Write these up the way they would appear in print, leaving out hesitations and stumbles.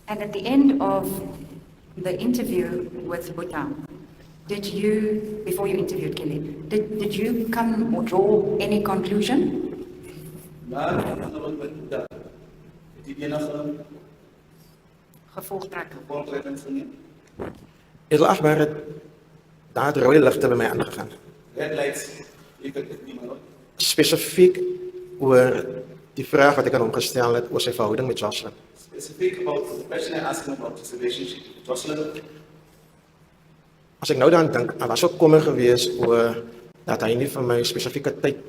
And at the end of the interview with Bhutam, did you, before you interviewed Kelly, did you come or draw any conclusion? Gevolgtrekking. Edelachtbaar het daar rode ligte by my aangegaan. Red lights, you could hit me, my lord. Spesifiek oor die vraag wat ek aan hom gestel het oor sy verhouding met Jocelyn. Specific about the question I asked him about his relationship with JOSHLIN. As ek nou daaraan dink, hy was ook kommer gewees oor dat hy nie vir my spesifieke tyd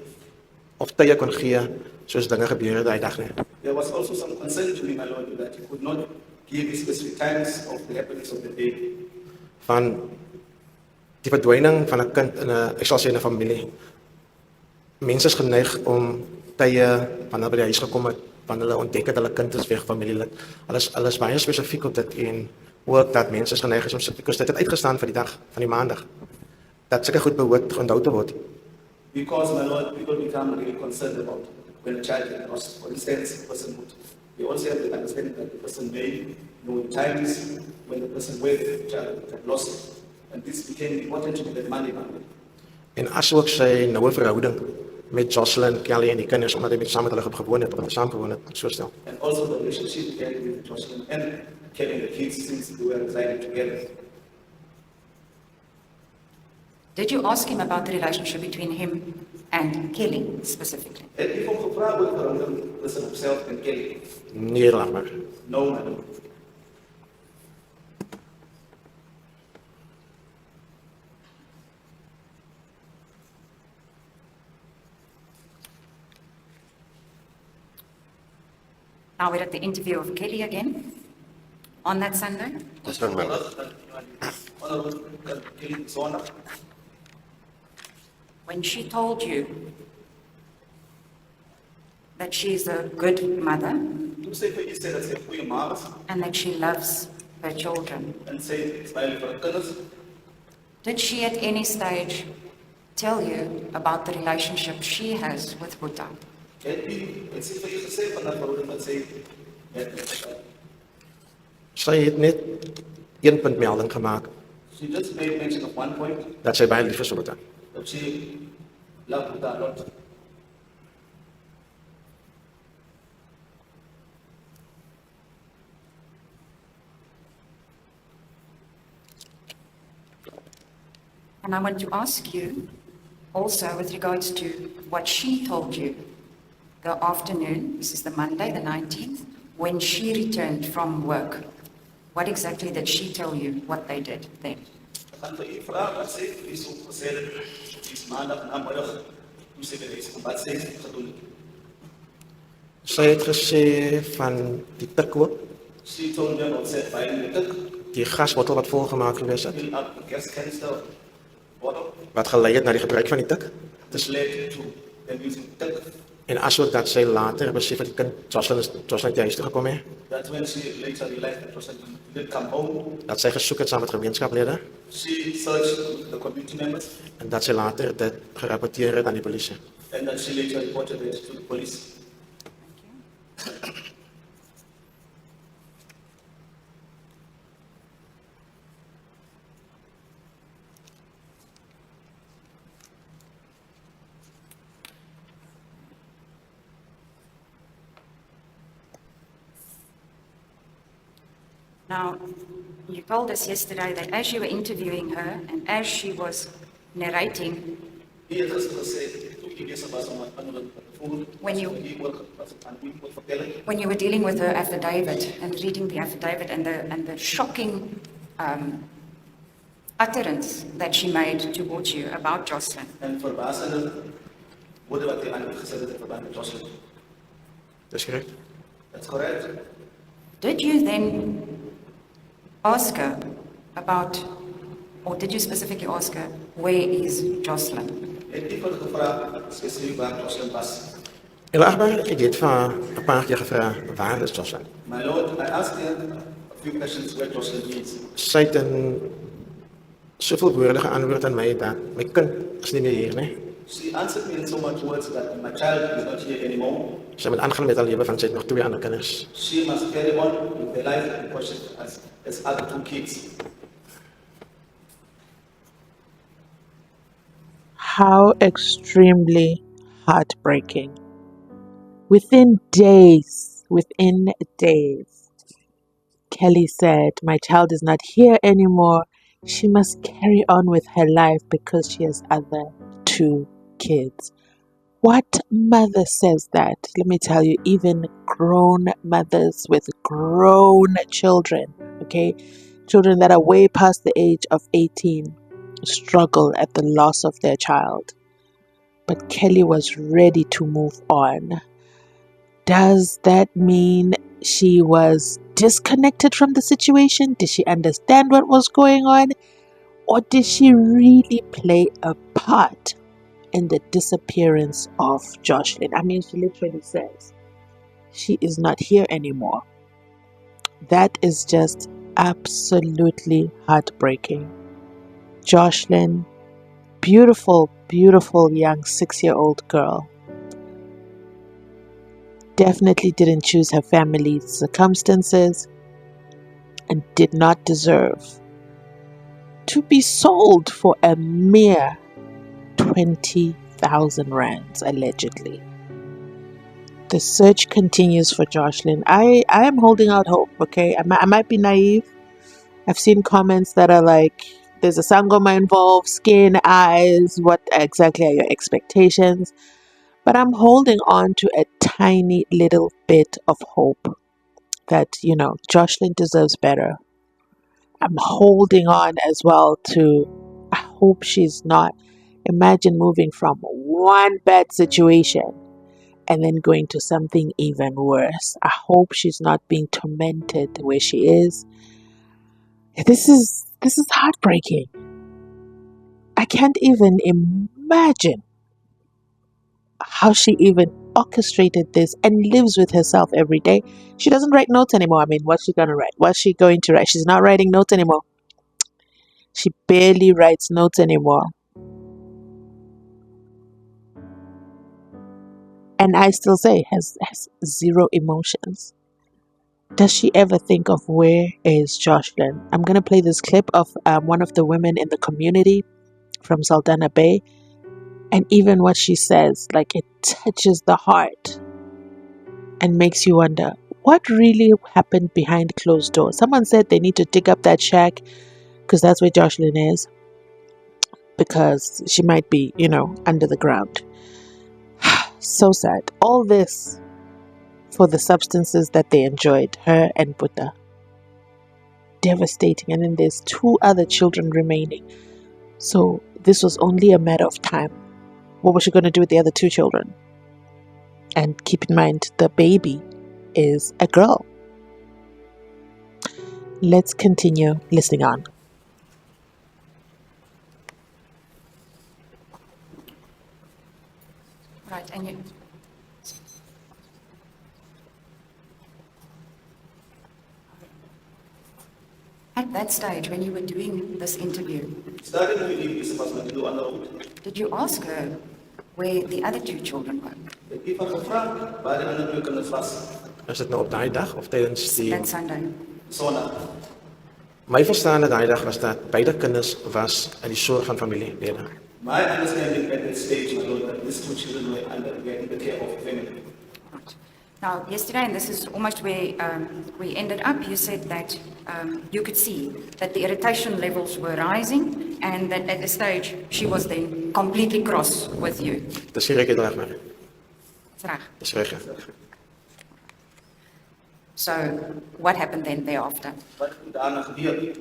of tye kon gee soos dinge gebeur het daai dag nie. There was also some concern to me, my lord, that he could not give specific times of the happenings of the day. Van die verdwyning van 'n kind in 'n, ek sal sê, 'n familie. Mense is geneig om tye wanneer by die huis gekom het, wanneer hulle ontdek het hulle kind is weg familielid. Alles baie spesifiek op dit en ook dat mense is geneig is om because dit het uitgestaan vir die dag van die maandag. Dat sulke goed behoort onthou te word. Because, my lord, people become really concerned about when a child is lost. For instance, a person would, they also have the understanding that the person may know the times when the person with the child had lost. And this became important to me that Monday. En asook sy noue verhouding met Jocelyn, Kelly en die kinders, omdat hy saam met hulle gewoon het, omdat hy saam gewoon het, so stel. And also the relationship he had with JOSHLIN and Kelly and the kids since they were residing together. Did you ask him about the relationship between him and Kelly specifically? En ik vond gevraagd wordt veranderd tussen hemzelf en Kelly. Nee, laat maar. No, my lord. Now we're at the interview of Kelly again on that Sunday. Dis dan maar. Kelly zondag. When she told you that she's a good mother Toen zei hij iets dat ze een goede ma was. and that she loves her children, En zei, smiley voor de kinders. did she at any stage tell you about the relationship she has with Bhutam? Het is voor je gezegd van dat verhouding dat zij Sy het net een punt melding gemaak she just made mention of one point dat sy baie lief is vir Bhutam. that she loved Buddha a lot. And I want to ask you also with regards to what she told you the afternoon, this is the Monday, the 19th, when she returned from work. What exactly did she tell you what they did then? Ik ga voor je vragen wat zij is ook gezegd. Het is maandag namiddag. Toen ze weer eens wat zij gaat doen. Sy het gesê van die tikkoop, She told me about set buying the tuck, die gasbottel wat volgemaak gewees het, fill up the gas canister bottle, wat gelei het na die gebruik van die tik. which led to them using tuck. En asook dat sy later besef dat die kind Jocelyn het huis toe gekom het, That's when she later realized that Jocelyn did come home. dat sy gesoek het saam met gemeenskaplede She searched the community members en dat sy later dit gerapporteer het aan die polisie. and that she later reported it to the police. Now, you told us yesterday that as you were interviewing her and as she was narrating, Die het gister gesê, toe jy besig was om aan hulle te voer, When you- die oor was aan wie moet vertel. when you were dealing with her affidavit and reading the affidavit and the shocking utterance that she made towards you about Jocelyn, En verbasende woorde wat jy aan het gesê het in verband met JOSHLIN. Dis korrek. That's correct. did you then ask her about, or did you specifically ask her, where is Jocelyn? Het ek het gevra spesifiek waar JOSHLIN was. En agter ek het vir haar 'n paar keer gevra, waar is Jocelyn? My lord, I asked her a few questions where JOSHLIN is. Sy het in soveel woorde geantwoord aan my dat my kind is nie meer hier nie. She answered me in so much words that my child is not here anymore. Sy moet aangaan met haar lewe want sy het nog 2 ander kinders. She must carry on with her life because she has other 2 kids. How extremely heartbreaking. Within days, Kelly said, my child is not here anymore. She must carry on with her life because she has other 2 kids. What mother says that? Let me tell you, even grown mothers with grown children, okay, children that are way past the age of 18, struggle at the loss of their child. But Kelly was ready to move on. Does that mean she was disconnected from the situation? Did she understand what was going on? Or did she really play a part in the disappearance of JOSHLIN? I mean, she literally says she is not here anymore. That is just absolutely heartbreaking. JOSHLIN, beautiful, beautiful young 6-year-old girl, definitely didn't choose her family's circumstances and did not deserve to be sold for a mere 20,000 rands, allegedly. The search continues for JOSHLIN. I am holding out hope, okay? I might be naive. I've seen comments that are like, there's a sangoma involved, skin, eyes, what exactly are your expectations? But I'm holding on to a tiny little bit of hope that, JOSHLIN deserves better. I'm holding on as well to, I hope she's not. Imagine moving from one bad situation and then going to something even worse. I hope she's not being tormented where she is. This is heartbreaking. I can't even imagine how she even orchestrated this and lives with herself every day. She doesn't write notes anymore. I mean, what's she gonna write? What's she going to write? She's not writing notes anymore. She barely writes notes anymore. And I still say has zero emotions. Does she ever think of where is JOSHLIN? I'm going to play this clip of one of the women in the community from Saldanha Bay. And even what she says, like, it touches the heart and makes you wonder, what really happened behind closed doors? Someone said they need to dig up that shack because that's where JOSHLIN is, because she might be, under the ground. So sad. All this for the substances that they enjoyed, her and Buddha. Devastating. And then there's 2 other children remaining. So this was only a matter of time. What was she going to do with the other 2 children? And keep in mind, the baby is a girl. Let's continue listening on. Right, and you... At that stage, when you were doing this interview, Starting with this was my do on the road. did you ask her where the other 2 children were? Ik heb haar gevraagd waar die andere 2 kinders was. Is dit nou op daai dag of tydens die That Sunday. Zondag. My verstaande daai dag was dat beide kinders was in die sorg van familielede. My understanding at that stage, my Lord, that these 2 children were in the care of the family. Right. Now, yesterday, and this is almost where we ended up, you said that you could see that the irritation levels were rising and that at the stage she was then completely cross with you. Dis reg reg maar. That's right. Dis reg. So, what happened then thereafter? Wat daarna gebeur?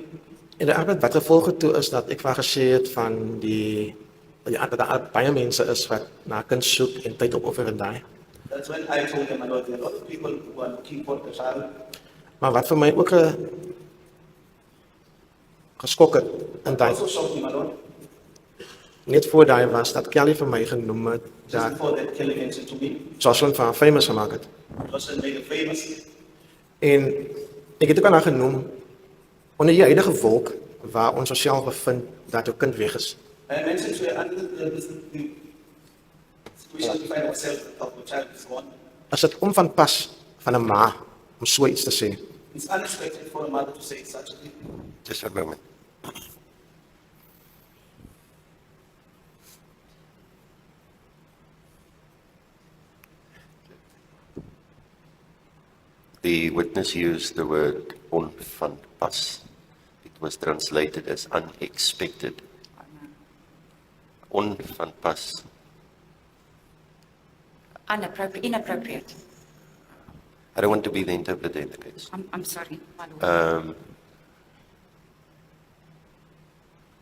En die arbeid wat gevolg het toe is dat ek vir gesê het van die dat baie mense is wat na kind soek en tyd opoffer en daai. That's when I told them, my Lord, there are a lot of people who are looking for the child. Maar wat vir my ook geskok het in daai Also shocked me, my Lord. net voor daai was dat Kelly vir my genoem het Just dat before that, Kelly mentioned to me, JOSHLIN van famous gemaak het. JOSHLIN made it famous. En ek het ook aan haar genoem onder die huidige wolk waar ons osself bevind dat jou kind weg is. I mentioned to her under the We should define ourselves of the child is born. Is dit onvanpas van 'n ma om so iets te sê? It's unexpected for a mother to say such a thing. Just a moment. The witness used the word onvanpas. It was translated as unexpected. Onvanpas. Inappropriate. I don't want to be the interpreter in the case. I'm sorry, my lord.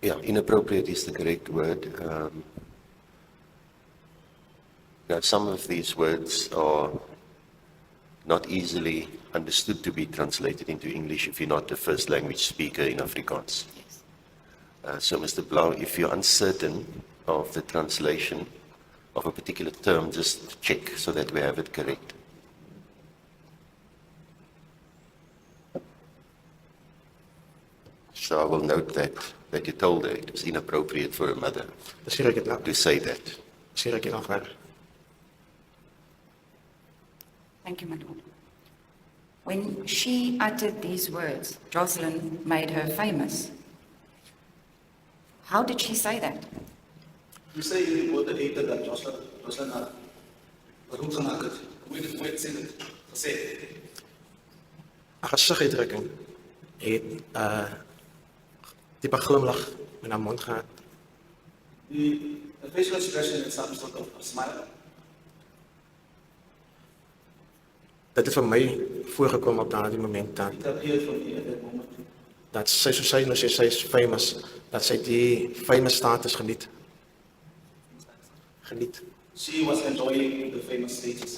Yeah, inappropriate is the correct word. Now, some of these words are not easily understood to be translated into English if you're not a first language speaker in Afrikaans. Yes. So, Mr. Blau, if you're uncertain of the translation of a particular term, just check so that we have it correct. So I will note that you told her it was inappropriate for a mother Dis hier ek dit nou. to say that. Dis hier ek dit afwerk. Thank you, my lord. When she uttered these words, Jocelyn made her famous. How did she say that? You say in the word that hated that Jocelyn had beroep gemaakt het. Hoe het sy dit gesê? 'n Gesiguitdrukking het 'n tipe glimlag in haar mond gehad. The facial expression is some sort of a smile. Dit het vir my voorgekom op daardie moment It appeared for me at that moment. dat sy soos sy nou sê sy is famous, dat sy die famous status geniet. Geniet. She was enjoying the famous status.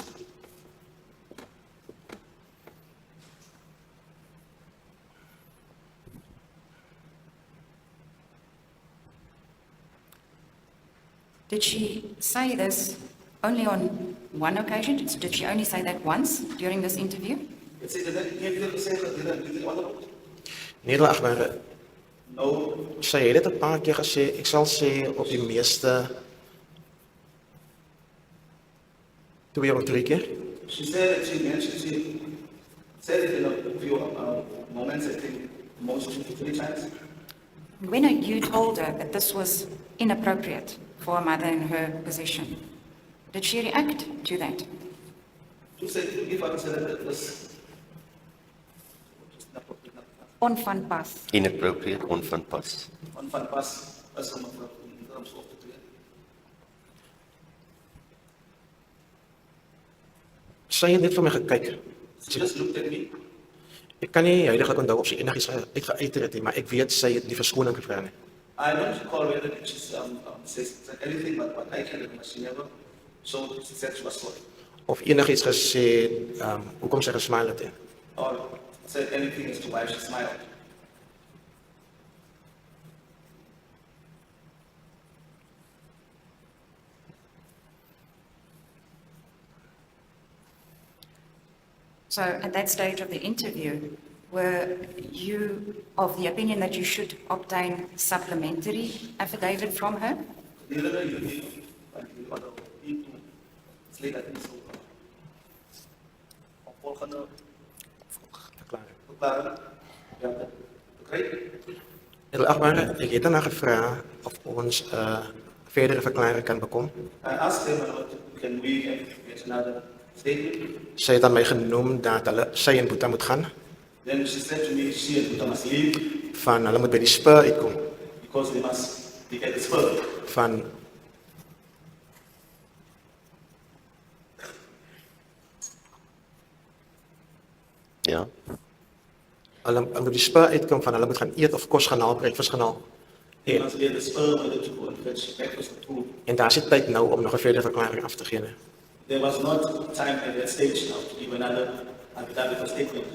Did she say this only on one occasion? Did she only say that once during this interview? Het sy dit nie weer gesê dit onderhoud? Nederlagbare, No, sy het dit 'n paar keer gesê, ek sal sê op die meeste 2 of 3 keer. she said she said it in a few moments, I think most 2 to 3 times. When you told her that this was inappropriate for a mother in her position, did she react to that? To say, if I said that it was Onvanpas. Inappropriate, onvanpas. onvanpas as om in terms of te tree. Sy het net vir my gekyk. She just looked at me. Ek kan nie heidaglik onthou of sy enigiets uitgeuiter het nie, maar ek weet sy het nie verskoning gevra nie. I don't recall whether she says anything, but what I can remember, she never showed, she said she was sorry. Of enigiets gesê hoekom sy gesmile het. Or said anything as to why she smiled. So at that stage of the interview, were you of the opinion that you should obtain supplementary affidavit from her? Neither you need, but you other need to slay that in so volgende Verklaring. verklaring. Ja, oké. Nederlagbare, ek het daarna gevra of ons 'n verdere verklaring kan bekom. I asked him, can we get another statement? Sy het aan my genoem dat sy in Bhutam moet gaan, Then she said to me, she and Bhutam must leave van hulle moet by die spur uitkom, because they must be at the spur. van Ja. hulle moet by die spur uitkom, van hulle moet gaan eet of kos gaan haal, breakfast gaan haal. They must be at the spur in order to go and fetch breakfast and food. En daar is nie tyd nou om nog 'n verdere verklaring af te gee nie. There was not time at that stage now to give another affidavit statement.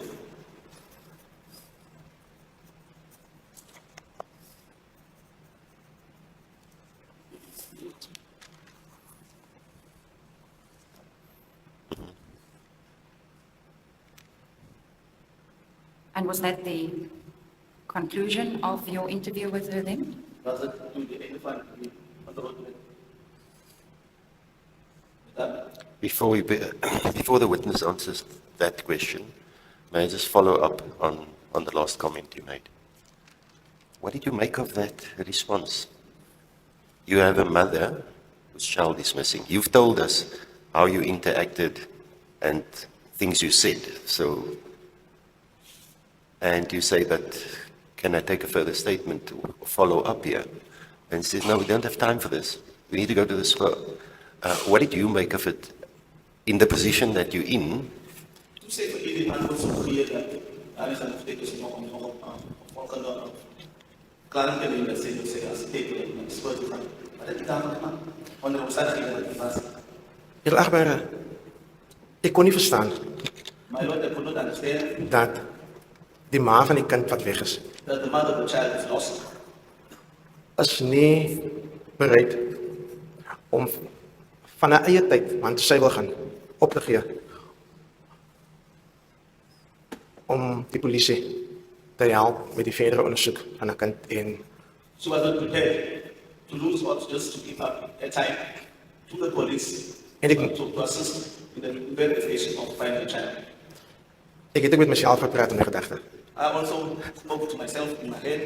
And was that the conclusion of your interview with her then? Was it to the end van die onderhoud met Before the witness answers that question, may I just follow up on the last comment you made? What did you make of that response? You have a mother whose child is missing. You've told us how you interacted and things you said. And you say that, can I take a further statement or follow up here? And says, no, we don't have time for this. We need to go to the square. What did you make of it in the position that you're in? To say for iedereen antwoord zo creëer dat daar gaan betekenen nog om volgende klaar te nemen dat ze als tekenen en sport gaan. Maar dat is daar maar onder omstandigheden dat die was. Heel achtbare, ik kon niet verstaan My Lord, I could not understand dat die ma van die kind wat weg is, that the mother of the child is lost. is nie bereid om van haar eie tyd, want sy wil gaan, op te gee om die polisie te help met die verdere ondersoek van haar kind en She was not prepared to lose or just to give up her time to the police En ik- to assist in the investigation of finding the child. ek het ook met myself gepraat in my gedagte. I also spoke to myself in my head,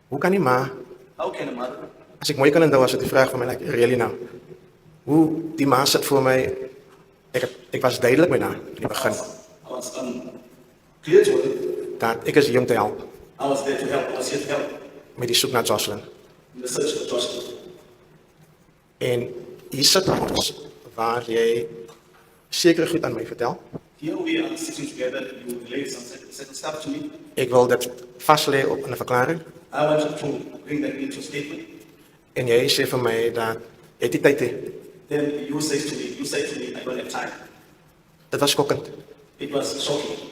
Hoe kan die ma, how can a mother, as ek mooi kan onthou, was dit die vraag van my, like, really now, hoe die ma sit voor my, ek was duidelik met haar in die begin, I was clear to her, dat ek is hier om te help I was there to help, I was here to help met die soek na JOSHLIN. in the search for JOSHLIN. En hier sit ons, waar jy sekere goed aan my vertel. Here we are sitting together, you relay some certain stuff to me. Ek wil dit vaslê op in 'n verklaring, I wanted to bring that into a statement. en jy sê vir my dat jy het nie tyd het. Then you say to me, I don't have time. Dit was skokkend. It was shocking.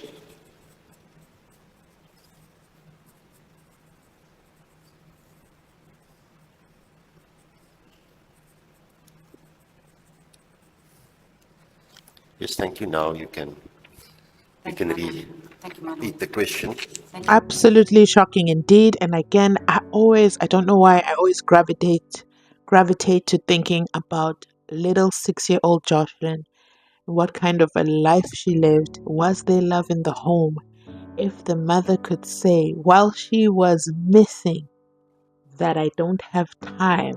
Yes, thank you. Now you can Thank you, my read lord. Thank you, my lord. read the question. Thank you. Absolutely shocking indeed. And again, I don't know why I always gravitate to thinking about little 6-year-old JOSHLIN. What kind of a life she lived? Was there love in the home? If the mother could say while she was missing that I don't have time.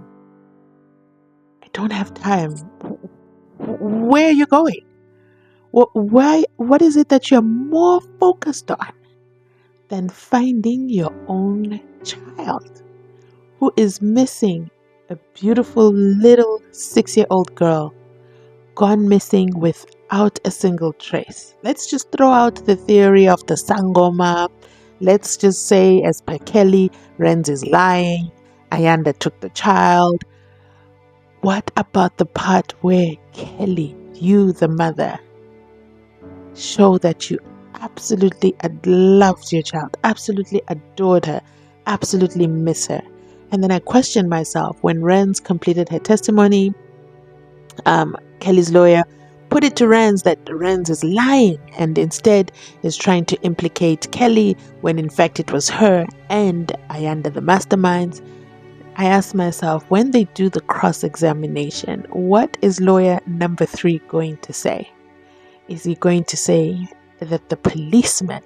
Where are you going? What is it that you're more focused on than finding your own child who is missing? A beautiful little 6-year-old girl gone missing without a single trace. Let's just throw out the theory of the Sangoma. Let's just say, as per Kelly, Renz is lying. Ayanda took the child. What about the part where Kelly, you the mother, show that you absolutely loved your child, absolutely adored her, absolutely miss her? And then I questioned myself when Renz completed her testimony. Kelly's lawyer put it to Renz that Renz is lying and instead is trying to implicate Kelly when in fact it was her and Ayanda the masterminds. I asked myself, when they do the cross-examination, what is lawyer number 3 going to say? Is he going to say that the policeman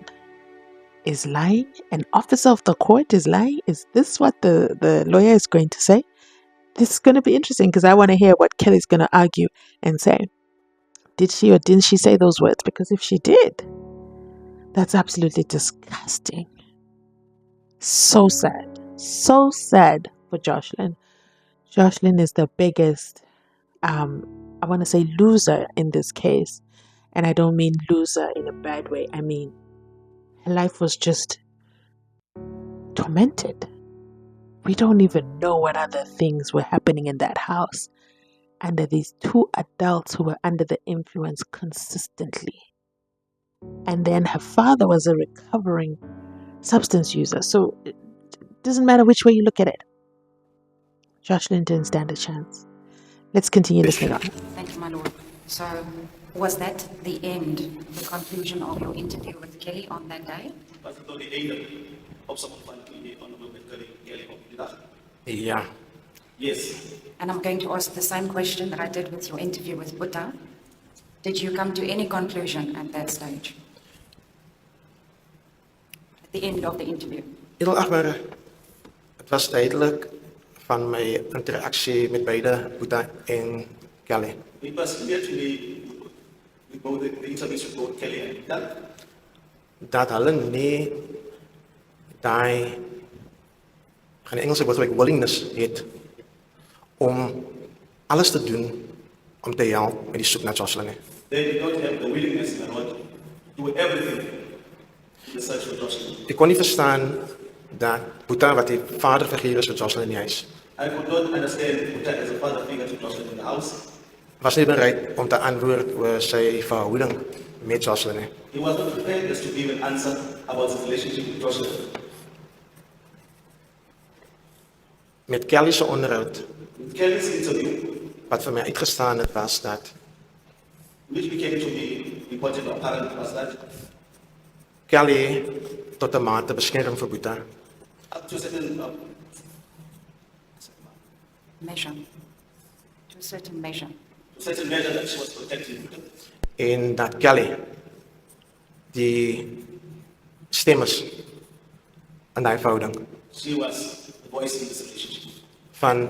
is lying? An officer of the court is lying? Is this what the lawyer is going to say? This is going to be interesting because I want to hear what Kelly's going to argue and say. Did she or didn't she say those words? Because if she did, that's absolutely disgusting. So sad. So sad for JOSHLIN. JOSHLIN is the biggest, I want to say loser in this case. And I don't mean loser in a bad way. I mean, her life was just tormented. We don't even know what other things were happening in that house under these 2 adults who were under the influence consistently. And then her father was a recovering substance user. So it doesn't matter which way you look at it. JOSHLIN didn't stand a chance. Let's continue listening on. Thank you, my lord. So, was that the end, the conclusion of your interview with Kelly on that day? Was het door die einde op zo'n van die honorable Kelly op die dag? Ja, Yes. And I'm going to ask the same question that I did with your interview with Bhutam. Did you come to any conclusion at that stage? At the end of the interview? Edelagbare, het was duidelijk van mijn interactie met beide Boeta en Kelly. It was clear to me with both the interviews with both Kelly and Peter Dat hulle nie daai gaan Engelse woord like willingness het om alles te doen om te help met die soek na Jocelyn nie. they did not have the willingness and not do everything in the search for Jocelyn. Ek kon nie verstaan dat Boeta wat die vaderfiguur is vir Jocelyn in die huis, I could not understand Peter as a father figure to Jocelyn in the house. was nie bereid om te antwoord oor sy verhouding met Jocelyn nie. He was not prepared just to give an answer about his relationship with Jocelyn. Met Kelly se onderhoud With Kelly's interview, wat vir my uitgestaan het was dat which became to be important or apparent, was that Kelly tot 'n mate beskerm vir Boeta up to a certain Measure. To a certain measure. measure that she was protecting Peter. en dat Kelly die stem is in daai verhouding She was the voice in this relationship. van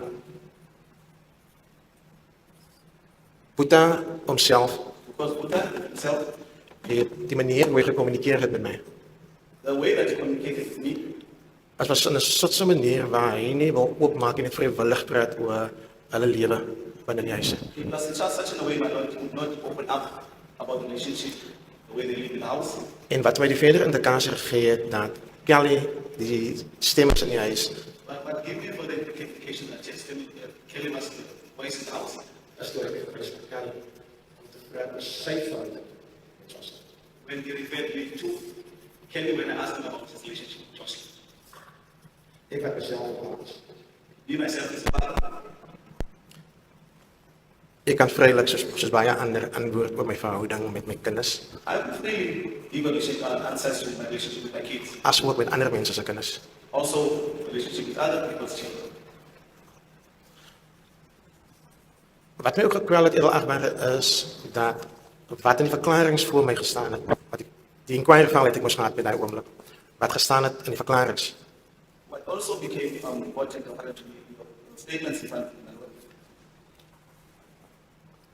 Boeta homself, Because Peter himself, die manier hoe hy gekommunikeer het met my. the way that he communicated with me, Dit was in 'n soortse manier waar hy nie wil oopmaak en net vrywillig praat oor hulle lewe binne die huis. it was in such a way my Lord would not open up about the relationship, the way they live in the house. En wat my die verdere indikasie gegee het dat Kelly die stem is in die huis, But give me for the indication that yes, Kelly must be the voice in the house. is toe ek gewees met Kelly om te praat oor sy verhouding met Jocelyn. When he referred me to Kelly when I asked him about his relationship with Jocelyn. Ek het myself geplaas. Me myself as a father, Ek kan vrylik soos baie ander antwoord oor my verhouding met my kinders, I would freely give answers to my relationship with my kids. as ook met ander mense se kinders. Also, relationship with other people's children. Wat my ook gekwel het edelagbare is dat wat in die verklaringe voor my gestaan het, wat ek, die inquiry file het ek mos gehad by daai oomblik, wat gestaan het in die verklaringe, What also became important apparent to me, statements in front of me.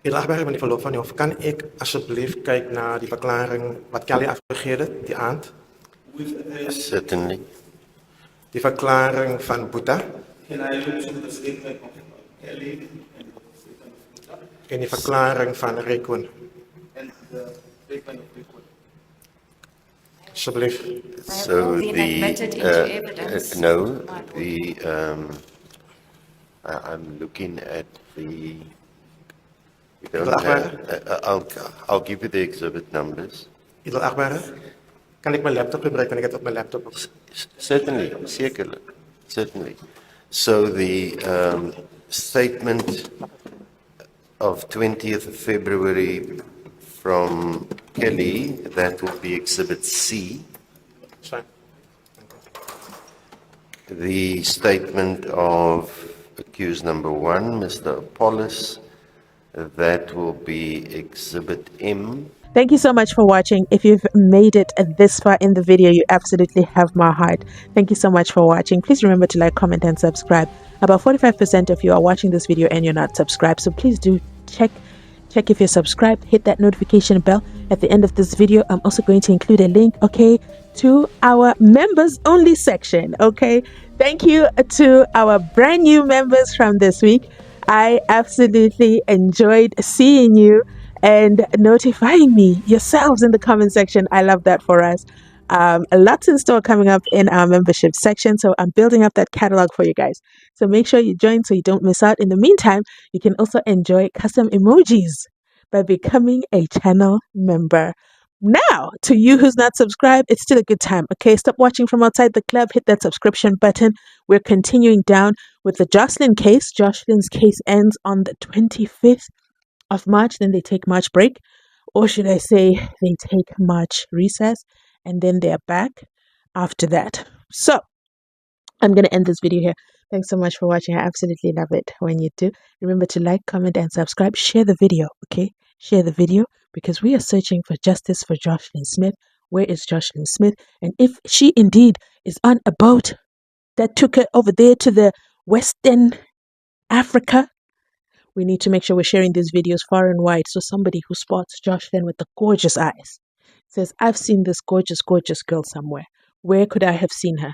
edelagbare met die verloop van die hof, kan ek asseblief kyk na die verklaring wat Kelly afgegee het die aand, With Certainly. die verklaring van Boeta can I look to the statement of Kelly and the statement of Peter en die verklaring van Rekon, and the statement of Peter? asseblief. They have all been admitted into evidence. No, I'm looking at the. We don't have, I'll give you the exhibit numbers. Edelagbare, kan ek my laptop gebruik, kan ek dit op my laptop op? Certainly, certainly. So the statement of 20th of February from Kelly, that will be exhibit C. Sorry. The statement of accused number 1, Mr. Apollos, that will be exhibit M. Thank you so much for watching. If you've made it this far in the video, you absolutely have my heart. Thank you so much for watching. Please remember to like, comment, and subscribe. About 45% of you are watching this video and you're not subscribed. So please do check if you're subscribed. Hit that notification bell. At the end of this video, I'm also going to include a link, okay, to our members only section, okay? Thank you to our brand new members from this week. I absolutely enjoyed seeing you and notifying me yourselves in the comment section. I love that for us. Lots in store coming up in our membership section. So I'm building up that catalog for you guys. So make sure you join so you don't miss out. In the meantime, you can also enjoy custom emojis by becoming a channel member. Now, to you who's not subscribed, it's still a good time. Okay, stop watching from outside the club. Hit that subscription button. We're continuing down with the JOSHLIN case. JOSHLIN's case ends on the 25th of March. Then they take March break. Or should I say they take March recess. And then they're back after that. So, I'm going to end this video here. Thanks so much for watching. I absolutely love it when you do. Remember to like, comment, and subscribe. Share the video, okay? Share the video because we are searching for justice for JOSHLIN SMITH. Where is JOSHLIN SMITH? And if she indeed is on a boat that took her over there to the Western Africa, we need to make sure we're sharing these videos far and wide so somebody who spots JOSHLIN with the gorgeous eyes says, I've seen this gorgeous, gorgeous girl somewhere. Where could I have seen her?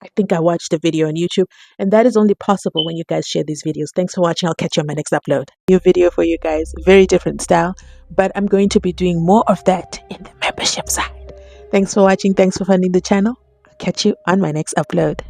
I think I watched a video on YouTube, and that is only possible when you guys share these videos. Thanks for watching. I'll catch you on my next upload. New video for you guys. Very different style, but I'm going to be doing more of that in the membership side. Thanks for watching. Thanks for funding the channel. I'll catch you on my next upload.